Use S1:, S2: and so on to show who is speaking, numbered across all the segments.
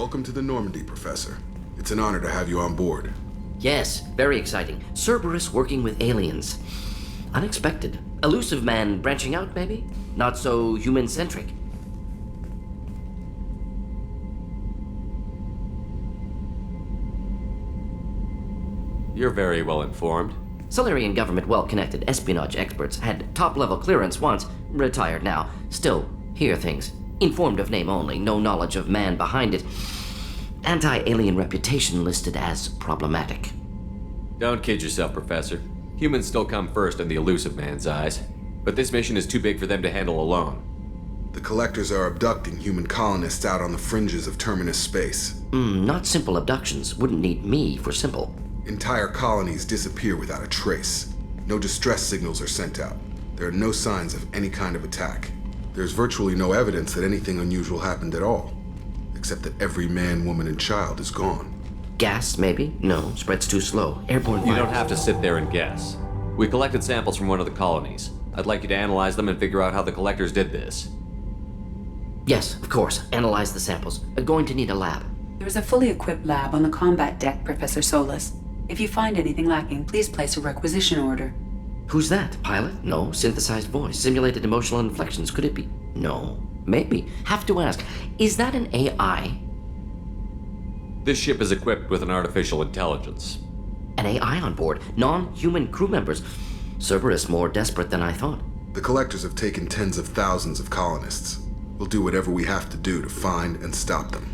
S1: Welcome to the Normandy, Professor. It's an honor to have you on board.
S2: Yes, very exciting. Cerberus working with aliens. Unexpected. Elusive man branching out, maybe? Not so human-centric.
S3: You're very well informed.
S2: Solarian government well-connected espionage experts had top-level clearance once, retired now. Still, hear things. Informed of name only, no knowledge of man behind it. Anti-alien reputation listed as problematic.
S3: Don't kid yourself, Professor. Humans still come first in the elusive man's eyes. But this mission is too big for them to handle alone.
S1: The Collectors are abducting human colonists out on the fringes of terminus space.
S2: Not simple abductions. Wouldn't need me for simple.
S1: Entire colonies disappear without a trace. No distress signals are sent out. There are no signs of any kind of attack. There's virtually no evidence that anything unusual happened at all, except that every man, woman, and child is gone.
S2: Gas, maybe? No, spreads too slow. Airborne
S3: You
S2: virus.
S3: don't have to sit there and guess. We collected samples from one of the colonies. I'd like you to analyze them and figure out how the Collectors did this.
S2: Yes, of course. Analyze the samples. Going to need a lab.
S4: There is a fully equipped lab on the combat deck, Professor Solis. If you find anything lacking, please place a requisition order.
S2: Who's that? Pilot? No. Synthesized voice. Simulated emotional inflections. Could it be? No. Maybe. Have to ask. Is that an AI?
S3: This ship is equipped with an artificial intelligence.
S2: An AI on board? Non-human crew members? Cerberus more desperate than I thought.
S1: The Collectors have taken tens of thousands of colonists. We'll do whatever we have to do to find and stop them.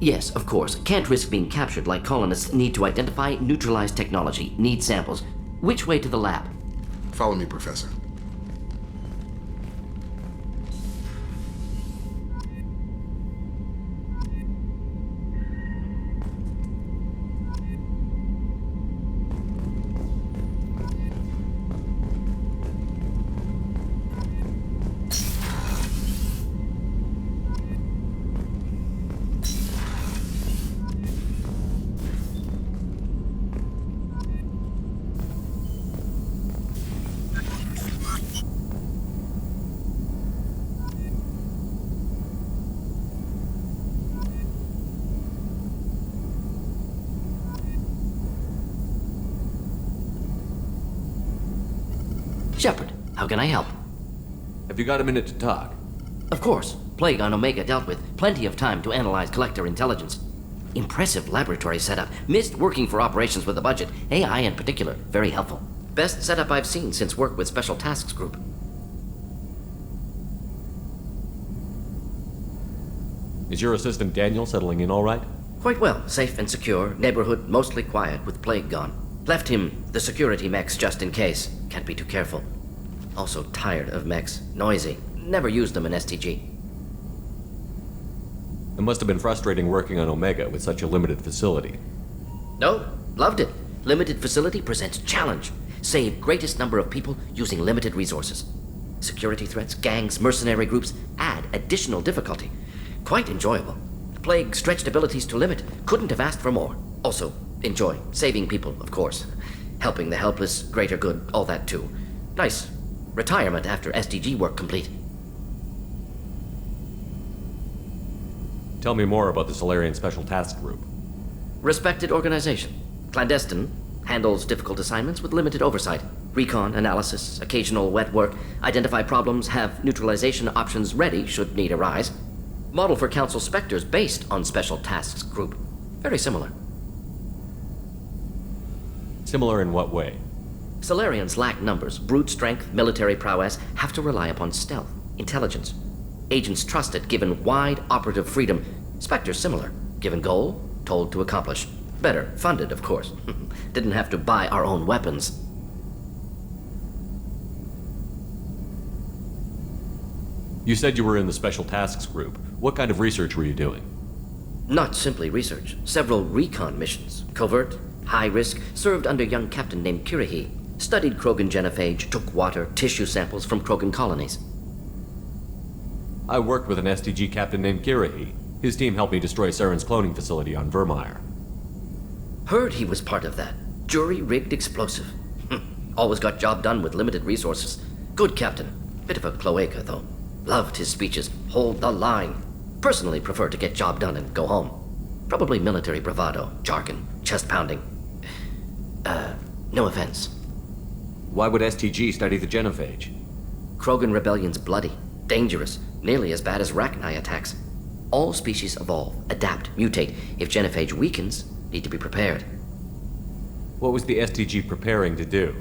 S2: Yes, of course. Can't risk being captured like colonists. Need to identify, neutralize technology. Need samples. Which way to the lab?
S1: Follow me, Professor.
S2: Shepard, how can I help?
S3: Have you got a minute to talk?
S2: Of course. Plague on Omega dealt with. Plenty of time to analyze Collector intelligence. Impressive laboratory setup. Missed working for operations with a budget. AI in particular. Very helpful. Best setup I've seen since work with Special Tasks Group.
S3: Is your assistant Daniel settling in all right?
S2: Quite well. Safe and secure. Neighborhood mostly quiet with Plague gone. Left him the security mechs just in case. Can't be too careful. Also tired of mechs. Noisy. Never used them in STG.
S3: It must have been frustrating working on Omega with such a limited facility.
S2: No, loved it. Limited facility presents challenge. Save greatest number of people using limited resources. Security threats, gangs, mercenary groups add additional difficulty. Quite enjoyable. Plague stretched abilities to limit. Couldn't have asked for more. Also, enjoy. Saving people, of course. Helping the helpless, greater good, all that too. Nice. Retirement after SDG work complete.
S3: Tell me more about the Solarian Special Task Group.
S2: Respected organization. Clandestine. Handles difficult assignments with limited oversight. Recon, analysis, occasional wet work. Identify problems, have neutralization options ready should need arise. Model for Council Spectres based on Special Tasks Group. Very similar.
S3: Similar in what way?
S2: Solarians lack numbers, brute strength, military prowess, have to rely upon stealth, intelligence. Agents trusted, given wide operative freedom. Spectres similar, given goal, told to accomplish. Better, funded, of course. Didn't have to buy our own weapons.
S3: You said you were in the Special Tasks Group. What kind of research were you doing?
S2: Not simply research. Several recon missions. Covert, high risk, served under a young captain named Kirihi. Studied Krogan genophage, took water, tissue samples from Krogan colonies.
S3: I worked with an STG captain named Kirihi. His team helped me destroy Saren's cloning facility on Vermeer.
S2: Heard he was part of that. Jury-rigged explosive. Always got job done with limited resources. Good captain. Bit of a cloaca, though. Loved his speeches. Hold the line. Personally prefer to get job done and go home. Probably military bravado, jargon, chest pounding. No offense.
S3: Why would STG study the genophage?
S2: Krogan rebellion's bloody, dangerous, nearly as bad as Rachni attacks. All species evolve, adapt, mutate. If genophage weakens, need to be prepared.
S3: What was the STG preparing to do?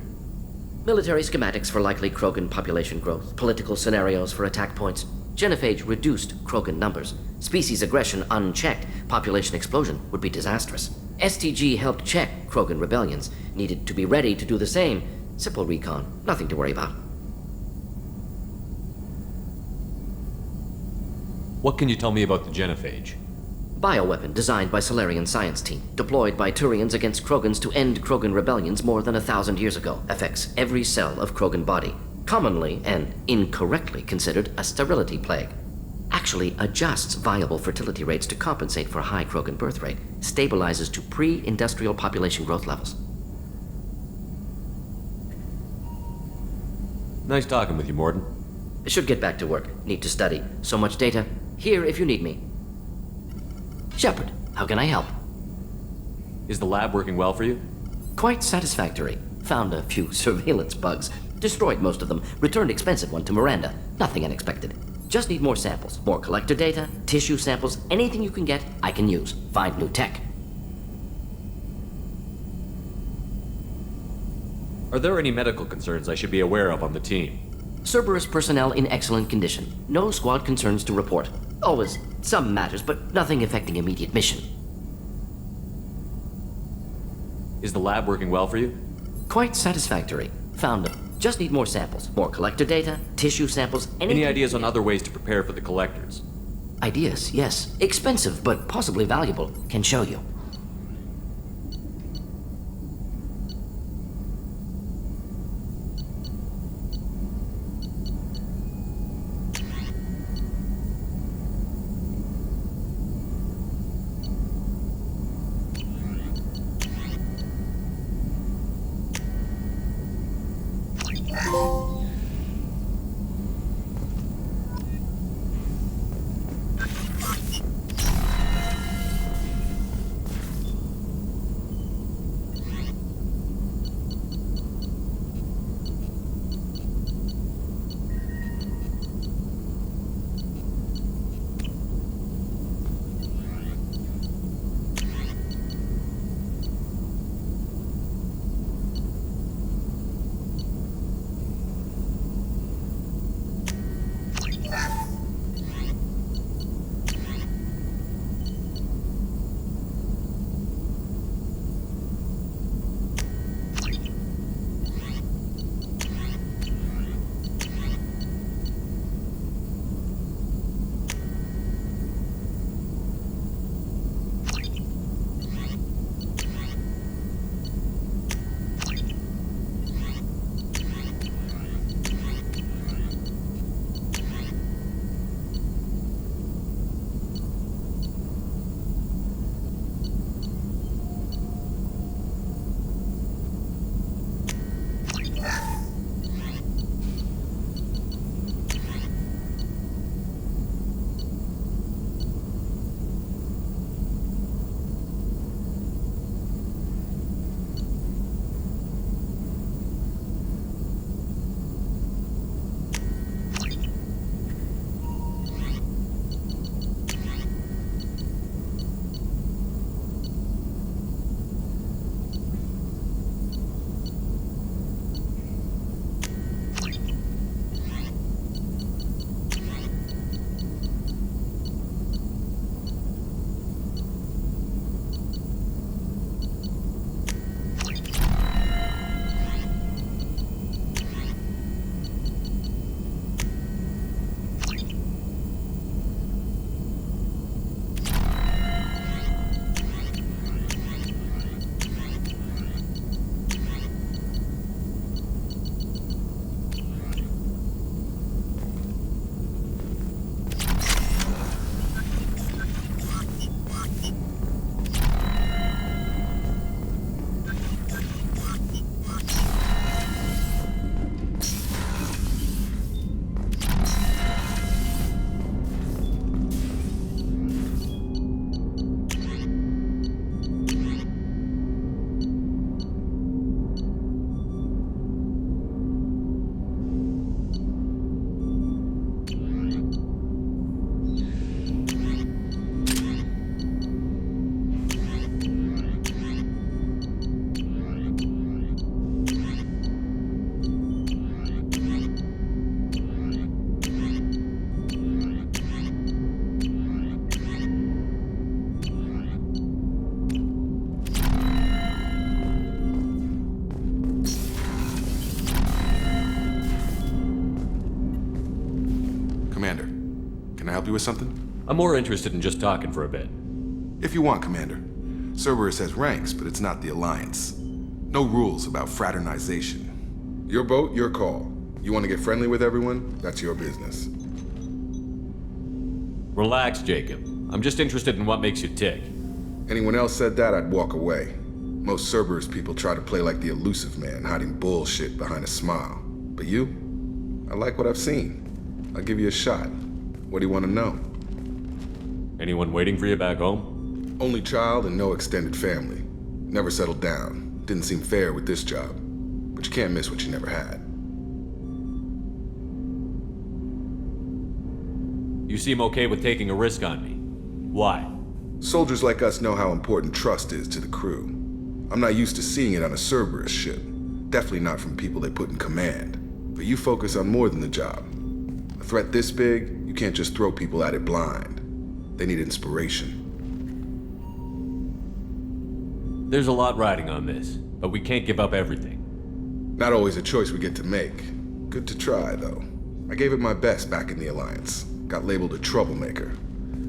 S2: Military schematics for likely Krogan population growth, political scenarios for attack points. Genophage reduced Krogan numbers. Species aggression unchecked, population explosion would be disastrous. STG helped check Krogan rebellions, needed to be ready to do the same. Simple recon, nothing to worry about.
S3: What can you tell me about the genophage?
S2: Bioweapon designed by Solarian science team, deployed by Turians against Krogans to end Krogan rebellions more than 1,000 years ago. Affects every cell of Krogan body. Commonly and incorrectly considered a sterility plague. Actually adjusts viable fertility rates to compensate for a high Krogan birth rate. Stabilizes to pre-industrial population growth levels.
S3: Nice talking with you, Morden.
S2: Should get back to work. Need to study. So much data. Here if you need me. Shepard, how can I help?
S3: Is the lab working well for you?
S2: Quite satisfactory. Found a few surveillance bugs. Destroyed most of them. Returned expensive one to Miranda. Nothing unexpected. Just need more samples. More collector data, tissue samples, anything you can get, I can use. Find new tech.
S3: Are there any medical concerns I should be aware of on the team?
S2: Cerberus personnel in excellent condition. No squad concerns to report. Always some matters, but nothing affecting immediate mission.
S3: Is the lab working well for you?
S2: Quite satisfactory. Found them. Just need more samples. More collector data, tissue samples, anything.
S3: Any ideas on other ways to prepare for the collectors?
S2: Ideas, yes. Expensive, but possibly valuable. Can show you.
S1: help you with something?
S3: I'm more interested in just talking for a bit.
S1: If you want, Commander. Cerberus has ranks, but it's not the Alliance. No rules about fraternization. Your boat, your call. You want to get friendly with everyone? That's your business.
S3: Relax, Jacob. I'm just interested in what makes you tick.
S1: Anyone else said that, I'd walk away. Most Cerberus people try to play like the elusive man, hiding bullshit behind a smile. But you? I like what I've seen. I'll give you a shot. What do you want to know?
S3: Anyone waiting for you back home?
S1: Only child and no extended family. Never settled down. Didn't seem fair with this job. But you can't miss what you never had.
S3: You seem okay with taking a risk on me. Why?
S1: Soldiers like us know how important trust is to the crew. I'm not used to seeing it on a Cerberus ship. Definitely not from people they put in command. But you focus on more than the job. A threat this big, you can't just throw people at it blind. They need inspiration.
S3: There's a lot riding on this, but we can't give up everything.
S1: Not always a choice we get to make. Good to try, though. I gave it my best back in the Alliance. Got labeled a troublemaker.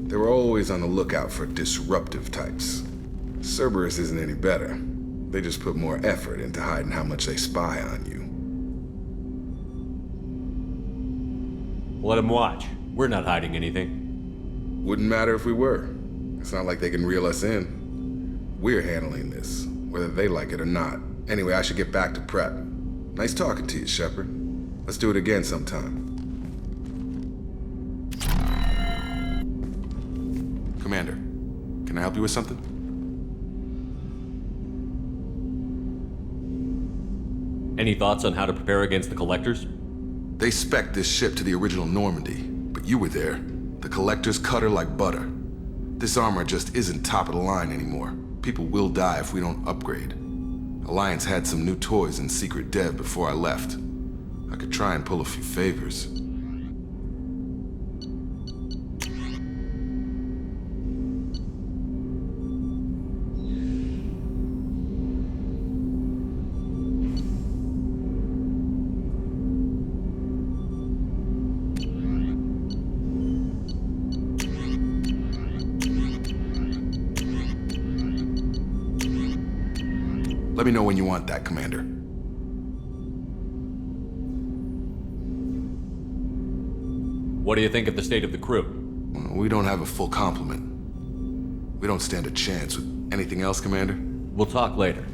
S1: They were always on the lookout for disruptive types. Cerberus isn't any better. They just put more effort into hiding how much they spy on you.
S3: Let them watch. We're not hiding anything.
S1: Wouldn't matter if we were. It's not like they can reel us in. We're handling this, whether they like it or not. Anyway, I should get back to prep. Nice talking to you, Shepard. Let's do it again sometime. Commander, can I help you with something?
S3: Any thoughts on how to prepare against the Collectors?
S1: They spec'd this ship to the original Normandy, but you were there. The Collectors cut her like butter. This armor just isn't top of the line anymore. People will die if we don't upgrade. Alliance had some new toys in secret dev before I left. I could try and pull a few favors. Let me know when you want that, Commander.
S3: What do you think of the state of the crew?
S1: We don't have a full complement. We don't stand a chance with anything else, Commander?
S3: We'll talk later.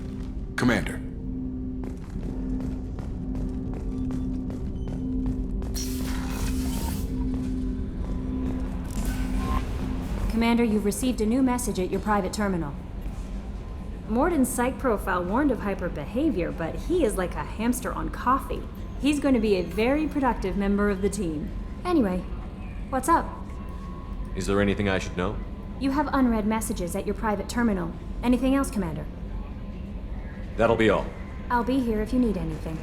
S1: Commander.
S5: Commander, you've received a new message at your private terminal. Morden's psych profile warned of hyper behavior, but he is like a hamster on coffee. He's going to be a very productive member of the team. Anyway, what's up?
S3: Is there anything I should know?
S5: You have unread messages at your private terminal. Anything else, Commander?
S3: That'll be all.
S5: I'll be here if you need anything.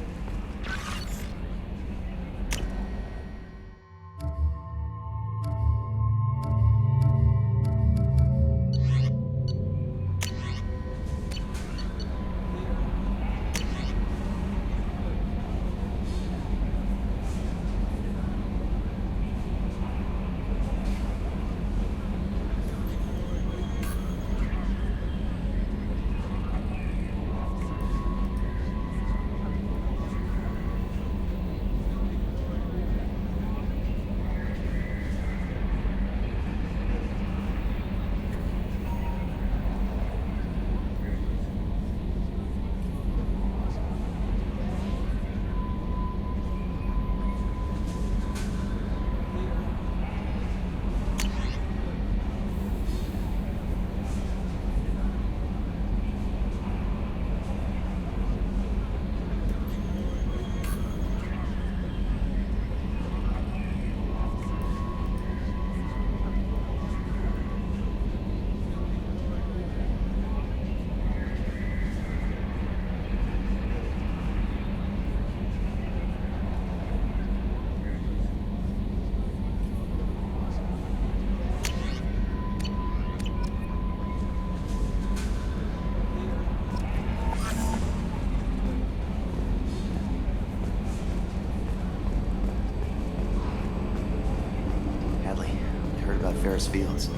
S6: Ferris Fields.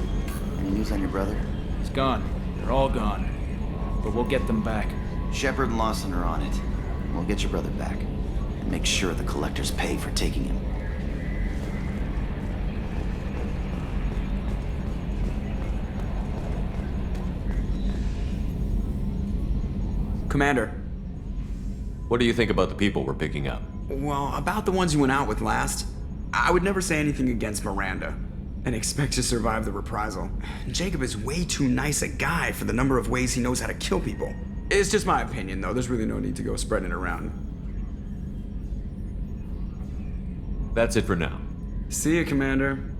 S6: Any news on your brother?
S7: He's gone. They're all gone. But we'll get them back.
S6: Shepard and Lawson are on it. We'll get your brother back. And make sure the collectors pay for taking him.
S8: Commander.
S3: What do you think about the people we're picking up?
S8: Well, about the ones you went out with last, I would never say anything against Miranda and expect to survive the reprisal. Jacob is way too nice a guy for the number of ways he knows how to kill people. It's just my opinion, though. There's really no need to go spreading it around.
S3: That's it for now.
S8: See you, Commander.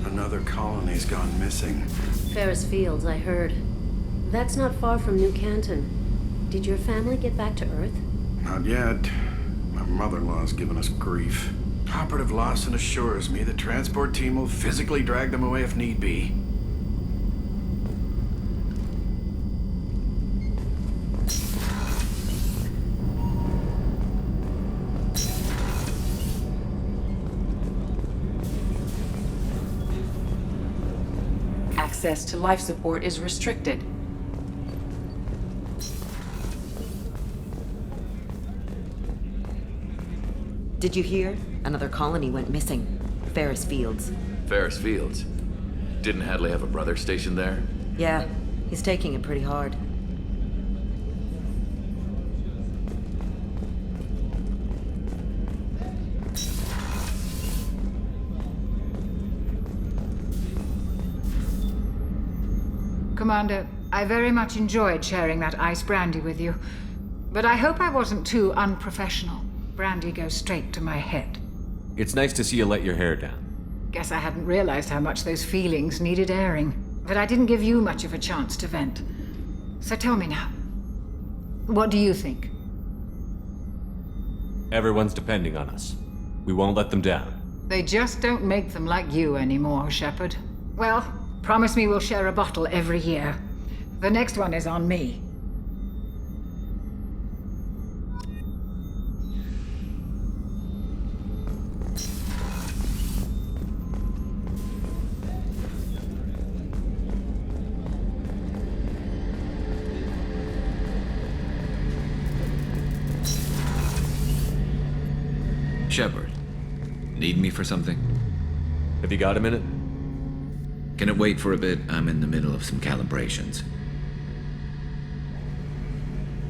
S9: Another colony's gone missing.
S10: Ferris Fields, I heard. That's not far from New Canton. Did your family get back to Earth?
S9: Not yet. My mother-in-law's given us grief. Operative Lawson assures me the transport team will physically drag them away if need be.
S4: Access to life support is restricted.
S11: Did you hear? Another colony went missing. Ferris Fields.
S12: Ferris Fields? Didn't Hadley have a brother stationed there?
S11: Yeah, he's taking it pretty hard.
S13: Commander, I very much enjoyed sharing that ice brandy with you, but I hope I wasn't too unprofessional. Brandy goes straight to my head.
S3: It's nice to see you let your hair down.
S13: Guess I hadn't realized how much those feelings needed airing, but I didn't give you much of a chance to vent. So tell me now, what do you think?
S3: Everyone's depending on us. We won't let them down.
S13: They just don't make them like you anymore, Shepard. Well, promise me we'll share a bottle every year. The next one is on me.
S12: Shepard, need me for something?
S3: Have you got a minute?
S12: Can it wait for a bit? I'm in the middle of some calibrations.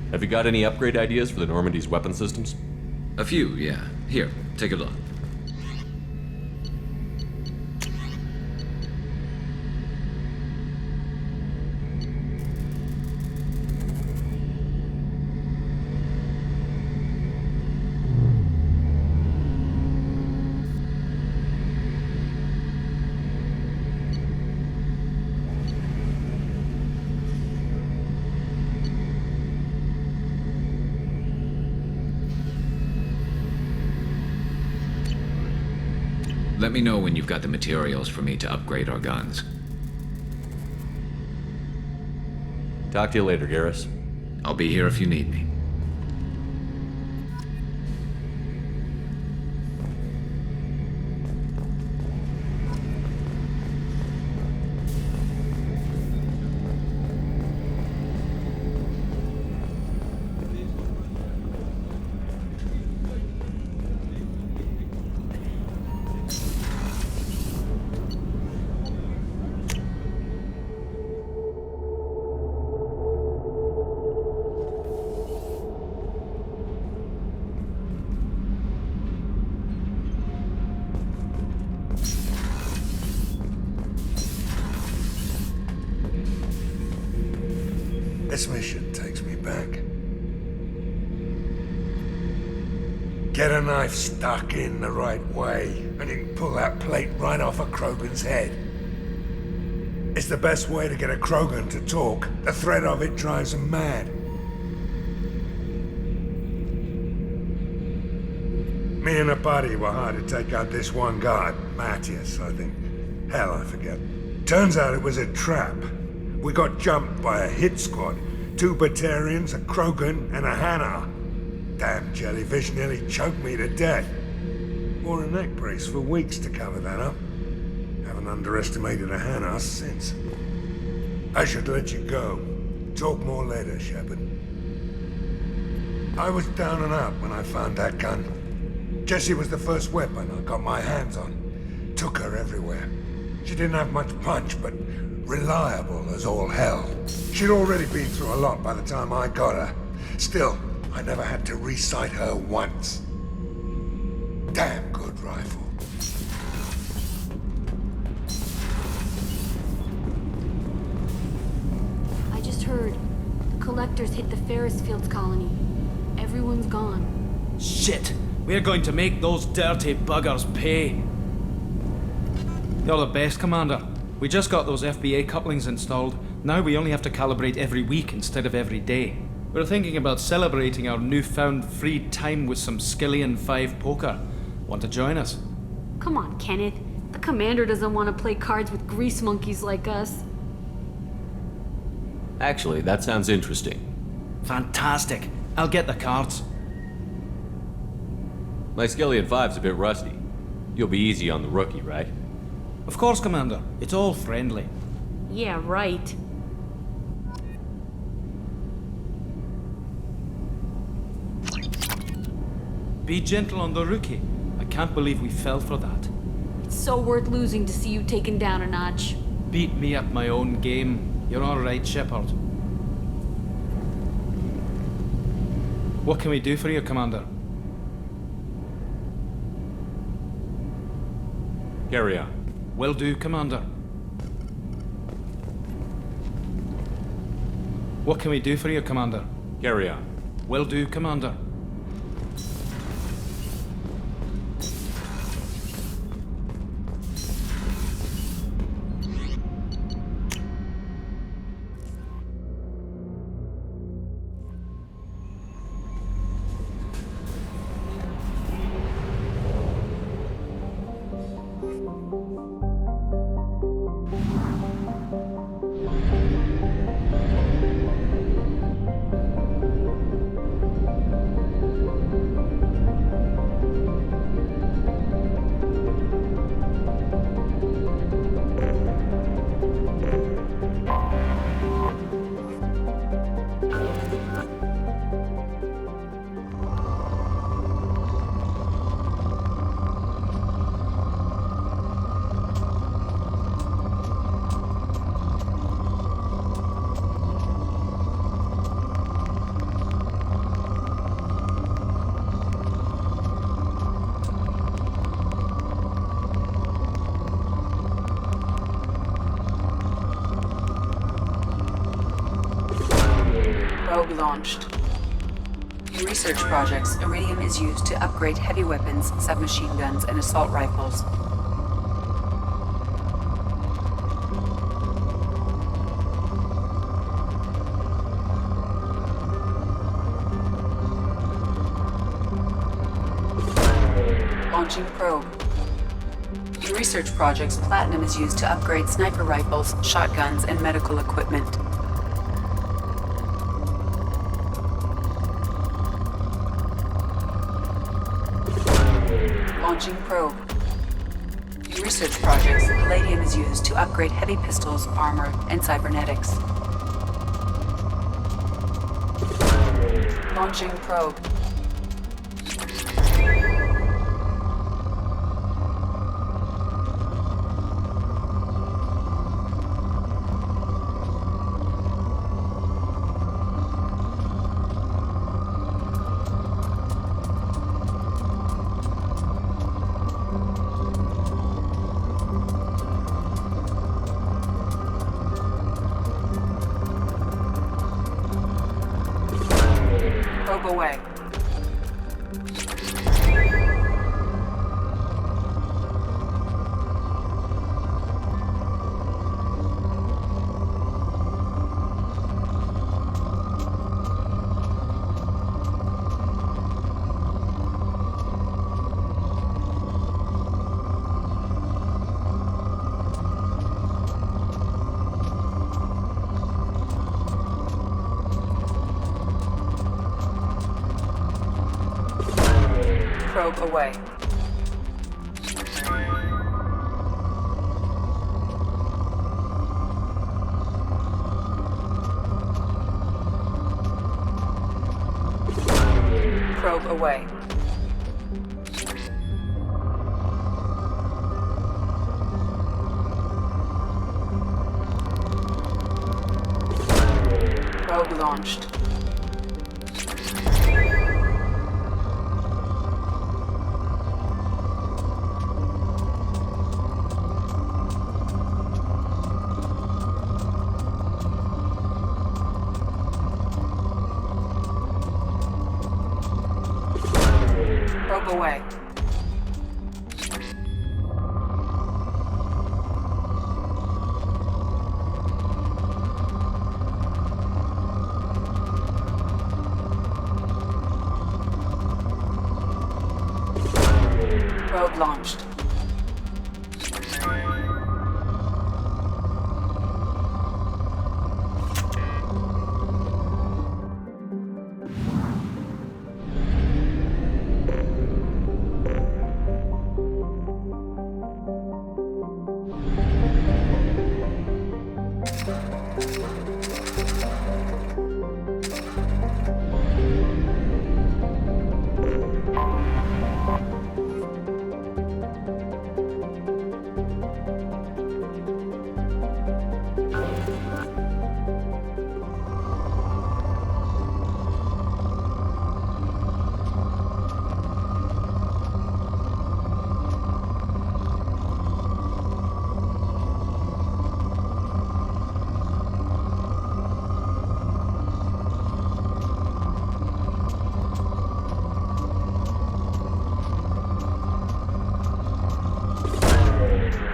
S3: Have you got any upgrade ideas for the Normandy's weapon systems?
S12: A few, yeah. Here, take a look. Let me know when you've got the materials for me to upgrade our guns.
S3: Talk to you later, Garrus.
S12: I'll be here if you need me.
S14: This mission takes me back. Get a knife stuck in the right way, and you can pull that plate right off a Krogan's head. It's the best way to get a Krogan to talk. The threat of it drives them mad. Me and a buddy were hired to take out this one guard, Matthias, I think. Hell, I forget. Turns out it was a trap. We got jumped by a hit squad. 2 Batarians, a Krogan, and a Hanar. Damn jellyfish nearly choked me to death. Wore a neck brace for weeks to cover that up. Haven't underestimated a Hanar since. I should let you go. Talk more later, Shepard. I was down and out when I found that gun. Jessie was the first weapon I got my hands on. Took her everywhere. She didn't have much punch, but reliable as all hell. She'd already been through a lot by the time I got her. Still, I never had to re-sight her once. Damn good rifle.
S15: I just heard. The Collectors hit the Ferris Fields colony. Everyone's gone.
S7: Shit! We're going to make those dirty buggers pay. You're the best, Commander. We just got those FBA couplings installed. Now we only have to calibrate every week instead of every day. We're thinking about celebrating our newfound free time with some Skillian 5 poker. Want to join us?
S15: Come on, Kenneth. The Commander doesn't want to play cards with grease monkeys like us.
S3: Actually, that sounds interesting.
S7: Fantastic. I'll get the cards.
S3: My Skillian 5's a bit rusty. You'll be easy on the rookie, right?
S7: Of course, Commander. It's all friendly.
S15: Yeah, right.
S7: Be gentle on the rookie. I can't believe we fell for that.
S15: It's so worth losing to see you taken down a notch.
S7: Beat me at my own game. You're all right, Shepard. What can we do for you, Commander?
S3: Carry on.
S7: Will do, Commander. What can we do for you, Commander?
S3: Carry on.
S7: Will do, Commander.
S4: Probe launched. In research projects, iridium is used to upgrade heavy weapons, submachine guns, and assault rifles. Launching probe. research projects, platinum is used to upgrade sniper rifles, shotguns, and medical equipment. Launching probe. In research projects, palladium is used to upgrade heavy pistols, armor, and cybernetics. Launching probe. Probe away. Probe away. Probe away. Probe launched. Probe away. Probe launched.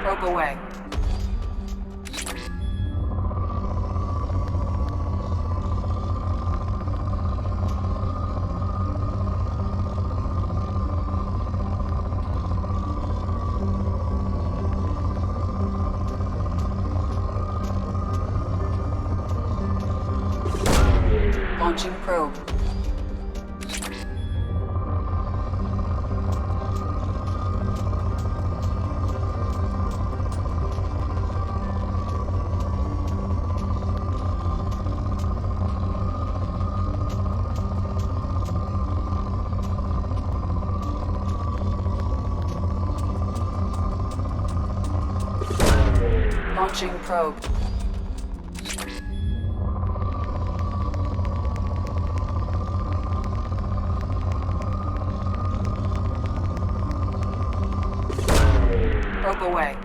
S4: Probe away. Launching probe. Launching probe. Probe away.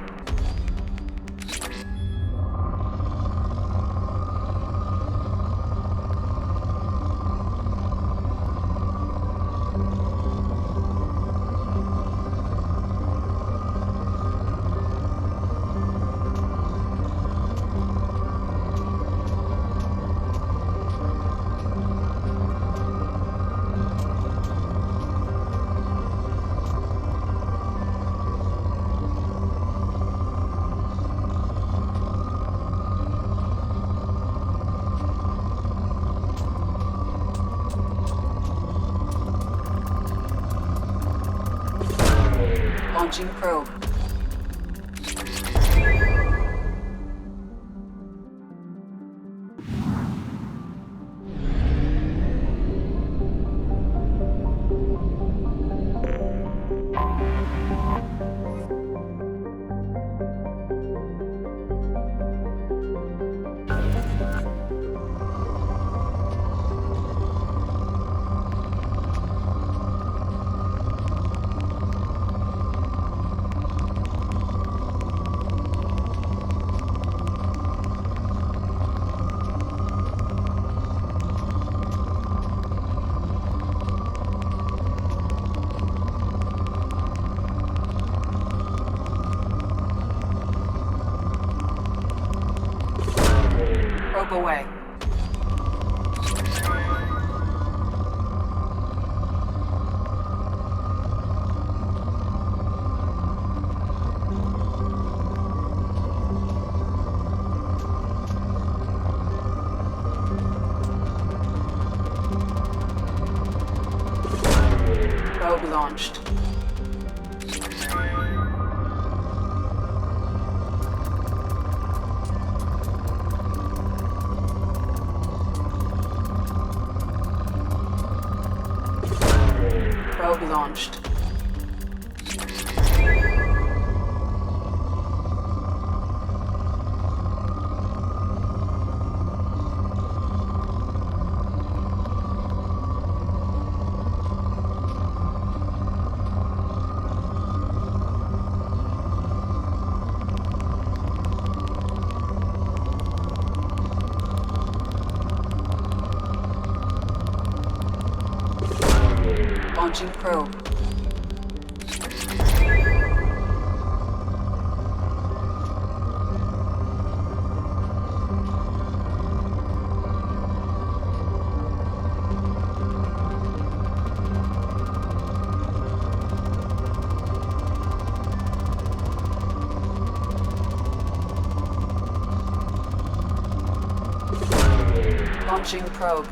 S4: Launching probe. Probe away. Probe launched. Probe launched. Launching probe. Launching probe.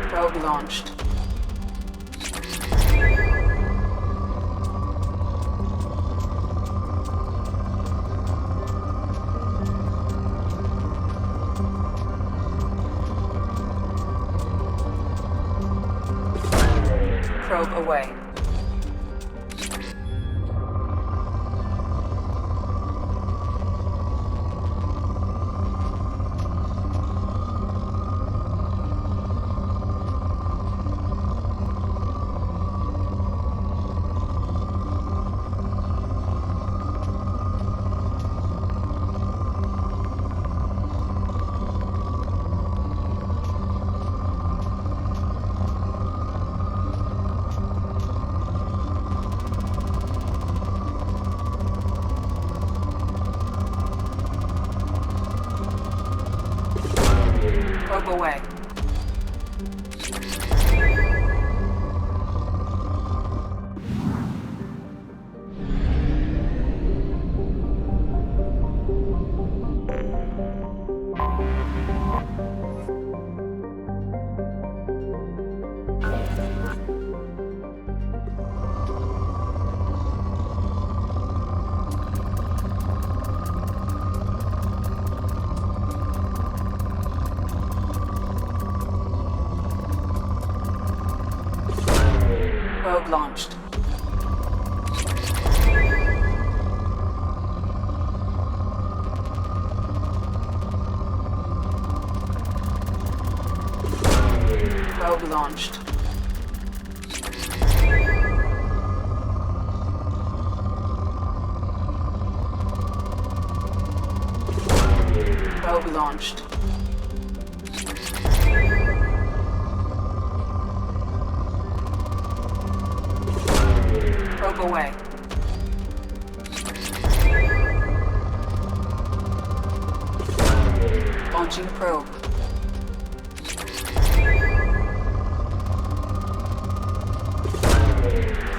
S4: Probe launched. Probe away. Probe away. Probe launched. Probe launched. Probe launched. Probe away. Launching probe.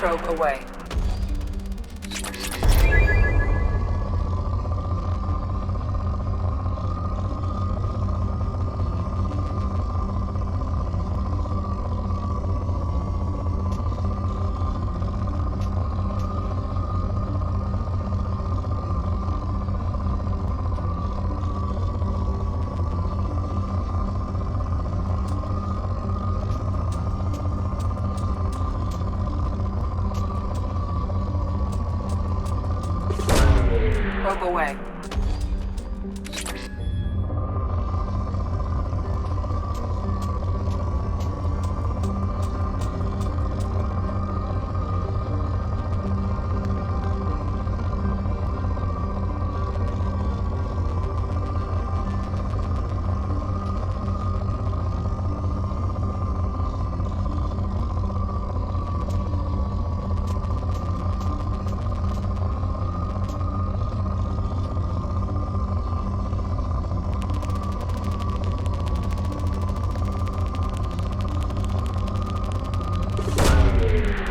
S4: Probe away. Probe away.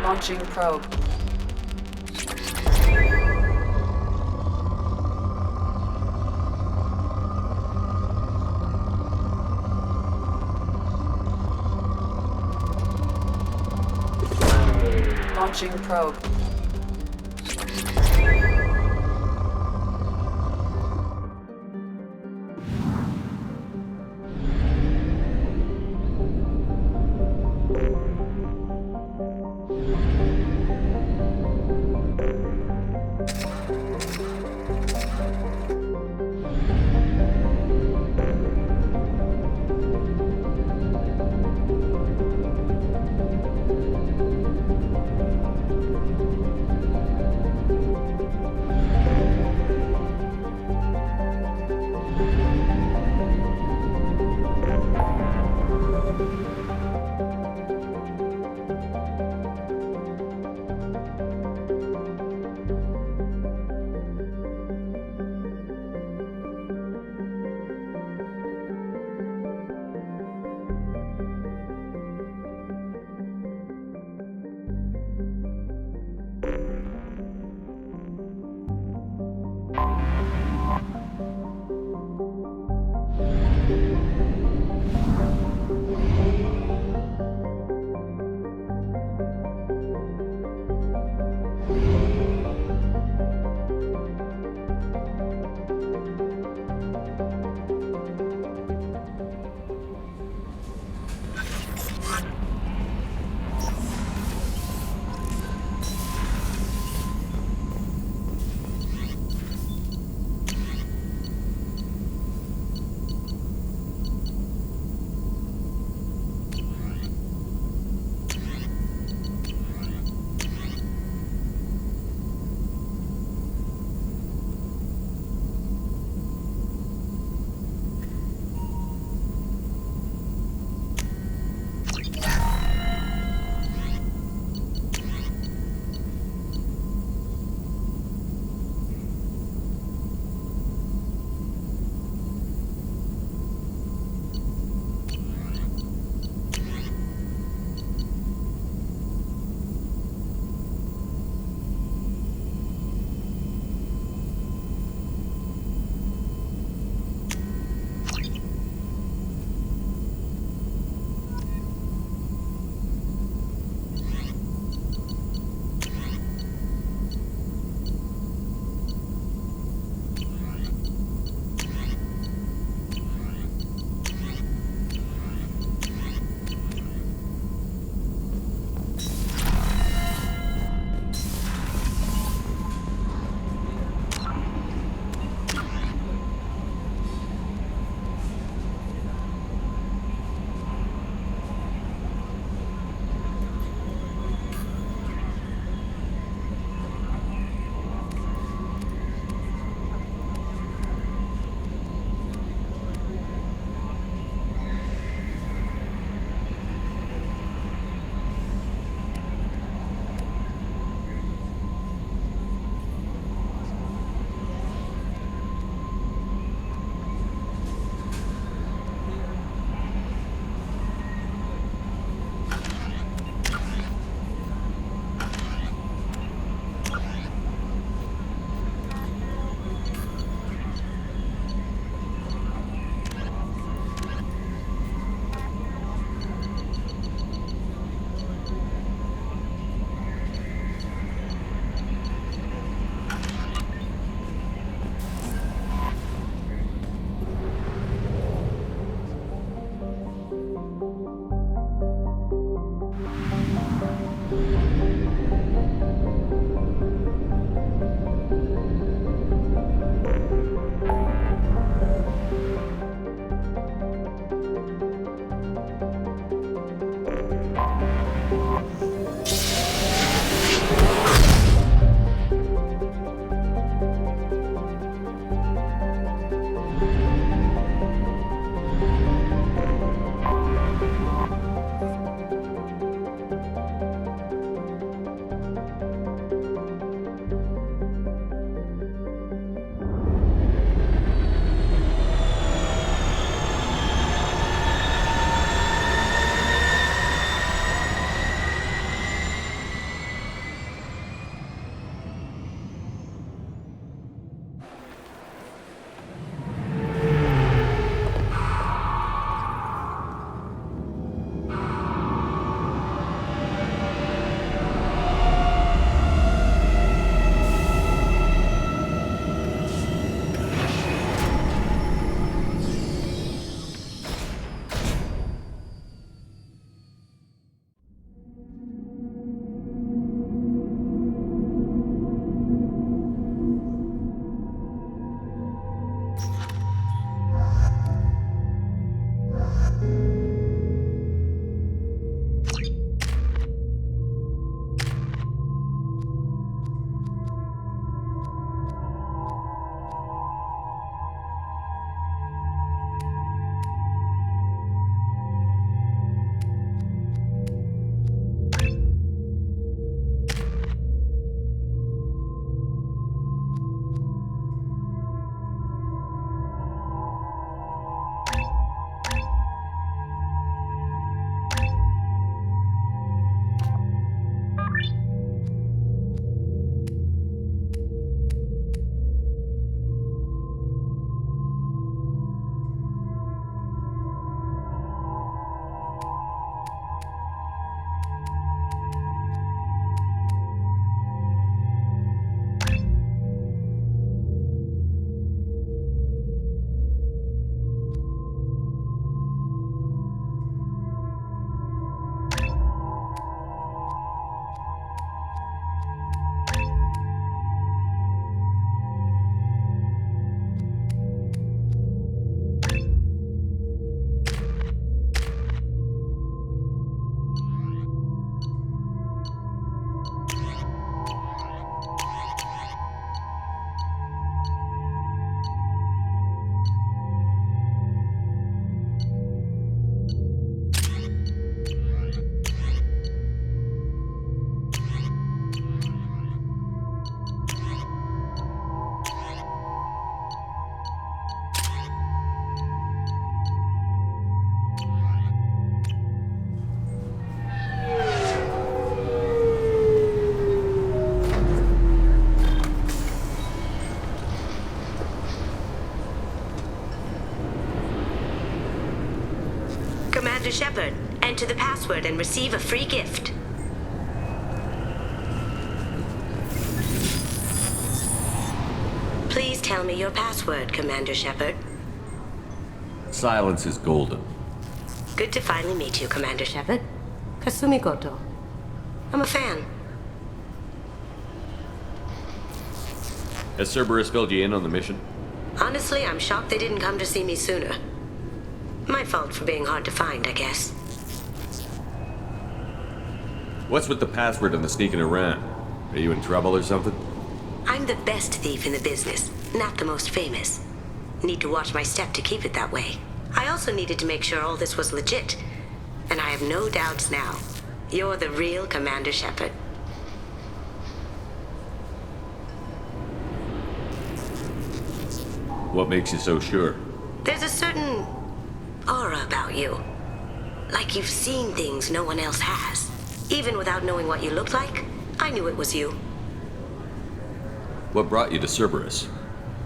S4: Launching probe. Launching probe.
S16: enter the password and receive a free gift. Please tell me your password, Commander Shepard.
S3: Silence is golden.
S16: Good to finally meet you, Commander Shepard. Kasumi Goto. I'm a fan.
S3: Has Cerberus filled you in on the mission?
S16: Honestly, I'm shocked they didn't come to see me sooner. My fault for being hard to find, I guess.
S3: What's with the password and the sneaking around? Are you in trouble or something?
S16: I'm the best thief in the business, not the most famous. Need to watch my step to keep it that way. I also needed to make sure all this was legit. And I have no doubts now. You're the real Commander Shepard.
S3: What makes you so sure?
S16: There's a certain aura about you. Like you've seen things no one else has. Even without knowing what you looked like, I knew it was you.
S3: What brought you to Cerberus?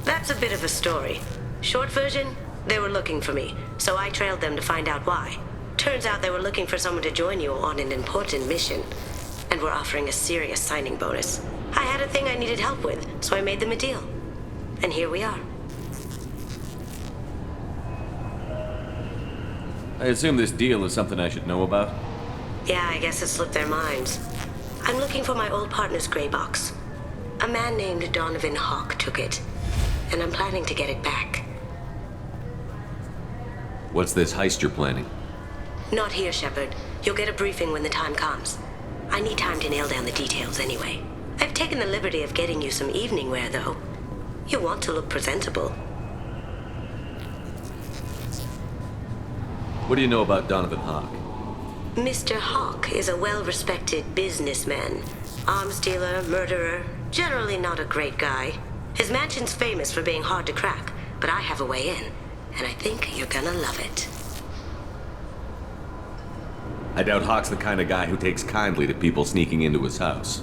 S16: That's a bit of a story. Short version, they were looking for me, so I trailed them to find out why. Turns out they were looking for someone to join you on an important mission, and were offering a serious signing bonus. I had a thing I needed help with, so I made them a deal. And here we are.
S3: I assume this deal is something I should know about?
S16: Yeah, I guess it slipped their minds. I'm looking for my old partner's gray box. A man named Donovan Hawk took it, and I'm planning to get it back.
S3: What's this heist you're planning?
S16: Not here, Shepard. You'll get a briefing when the time comes. I need time to nail down the details anyway. I've taken the liberty of getting you some evening wear, though. You want to look presentable.
S3: What do you know about Donovan Hawk?
S16: Mr. Hawk is a well-respected businessman. Arms dealer, murderer, generally not a great guy. His mansion's famous for being hard to crack, but I have a way in, and I think you're gonna love it.
S3: I doubt Hawk's the kind of guy who takes kindly to people sneaking into his house.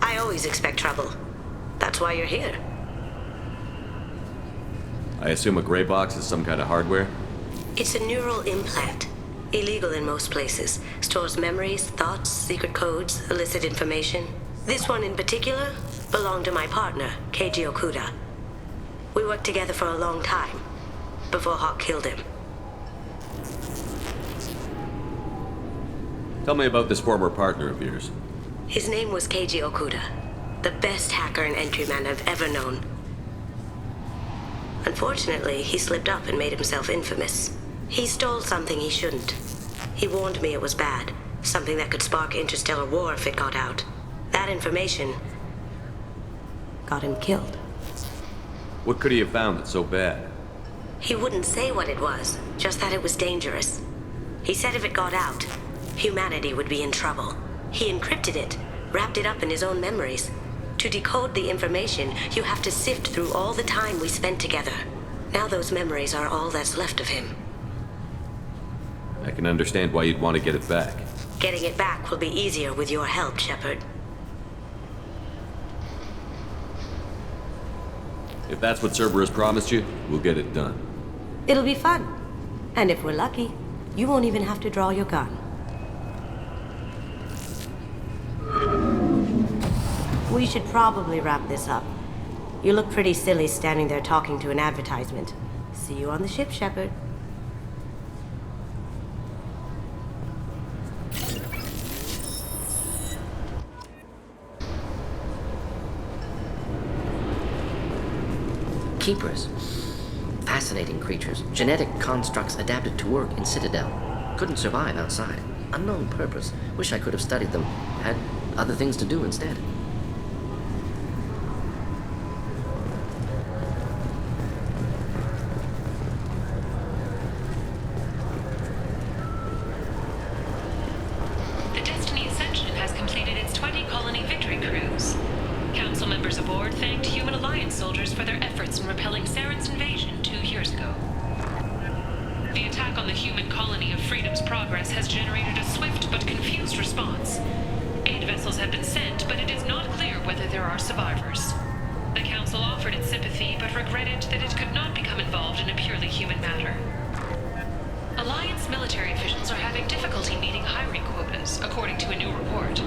S16: I always expect trouble. That's why you're here.
S3: I assume a gray box is some kind of hardware?
S16: It's a neural implant. Illegal in most places. Stores memories, thoughts, secret codes, illicit information. This one in particular belonged to my partner, Keiji Okuda. We worked together for a long time, before Hawk killed him.
S3: Tell me about this former partner of yours.
S16: His name was Keiji Okuda, the best hacker and entryman I've ever known. Unfortunately, he slipped up and made himself infamous. He stole something he shouldn't. He warned me it was bad, something that could spark interstellar war if it got out. That information got him killed.
S3: What could he have found that's so bad?
S16: He wouldn't say what it was, just that it was dangerous. He said if it got out, humanity would be in trouble. He encrypted it, wrapped it up in his own memories. To decode the information, you have to sift through all the time we spent together. Now those memories are all that's left of him.
S3: I can understand why you'd want to get it back.
S16: Getting it back will be easier with your help, Shepard.
S3: If that's what Cerberus promised you, we'll get it done.
S16: It'll be fun. And if we're lucky, you won't even have to draw your gun. We should probably wrap this up. You look pretty silly standing there talking to an advertisement. See you on the ship, Shepard.
S2: Keepers. Fascinating creatures. Genetic constructs adapted to work in Citadel. Couldn't survive outside. Unknown purpose. Wish I could have studied them. Had other things to do instead.
S17: The Destiny Ascension has completed its 20-colony victory cruise. Council members aboard thanked Human Alliance soldiers for their efforts in repelling Saren's invasion 2 years ago. The attack on the human colony of Freedom's Progress has generated a swift but confused response. Aid vessels have been sent, but it is not clear whether there are survivors. The Council offered its sympathy, but regretted that it could not become involved in a purely human matter. Alliance military officials are having difficulty meeting hiring quotas, according to a new report.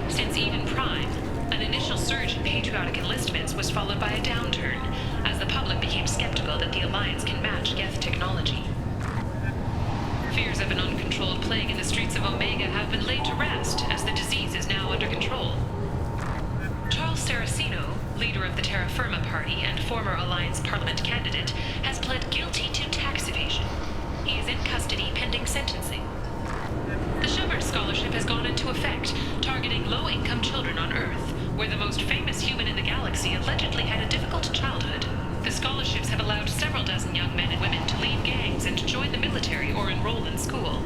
S17: Since Even Prime, an initial surge in patriotic enlistments was followed by a downturn, as the public became skeptical that the Alliance can match Geth technology. Fears of an uncontrolled plague in the streets of Omega have been laid to rest, as the disease is now under control. Charles Saraceno, leader of the Terra Firma Party and former Alliance Parliament candidate, has pled guilty to tax evasion. He is in custody pending sentencing. The Shepard Scholarship has gone into effect, targeting low-income children on Earth, where the most famous human in the galaxy allegedly had a difficult childhood. The scholarships have allowed several dozen young men and women to leave gangs and join the military or enroll in school.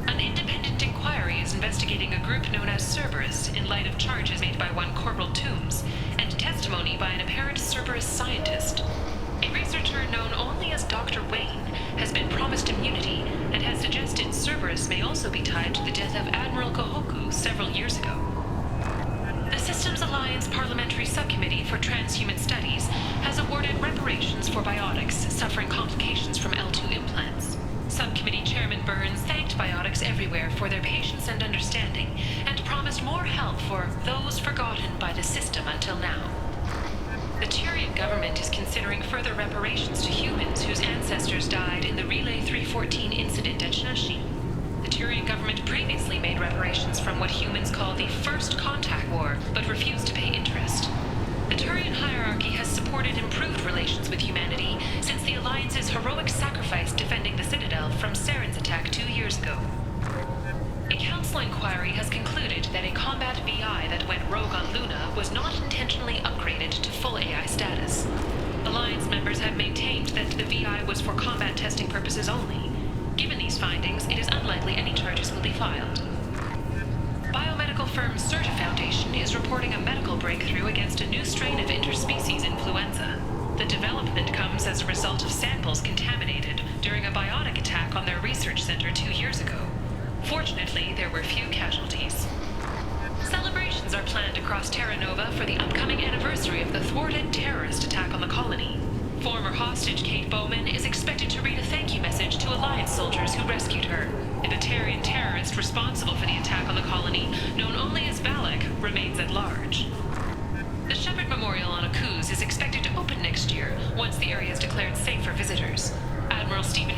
S17: An independent inquiry is investigating a group known as Cerberus in light of charges made by one Corporal Toombs and testimony by an apparent Cerberus scientist. A researcher known only as Dr. Wayne has been promised immunity and has suggested Cerberus may also be tied to the death of Admiral Kohoku several years ago. The Systems Alliance Parliamentary Subcommittee for Transhuman Studies has awarded reparations for biotics suffering complications from L2 implants. Subcommittee Chairman Burns thanked biotics everywhere for their patience and understanding, and promised more help for those forgotten by the system until now. The Turian government is considering further reparations to humans whose ancestors died in the Relay 314 incident at Shashi. The Turian government previously made reparations from what humans call the First Contact War, but refused to pay interest. The Turian hierarchy has supported improved relations with humanity since the Alliance's heroic sacrifice defending the Citadel from Saren's attack 2 years ago. A council inquiry has concluded that a combat VI that went rogue on Luna was not intentionally upgraded to full AI status. Alliance members have maintained that the VI was for combat testing purposes only. Given these findings, it is unlikely any charges will be filed. Biomedical firm Certa Foundation is reporting a medical breakthrough against a new strain of interspecies influenza. The development comes as a result of samples contaminated during a biotic attack on their research center 2 years ago. Fortunately, there were few casualties. Celebrations are planned across Terra Nova for the upcoming anniversary of the thwarted terrorist attack on the colony. Former hostage Kate Bowman is expected to read a thank you message to Alliance soldiers who rescued her. The Batarian terrorist responsible for the attack on the colony, known only as Valak, remains at large. The Shepard Memorial on Akuz is expected to open next year, once the area is declared safe for visitors. Admiral Stephen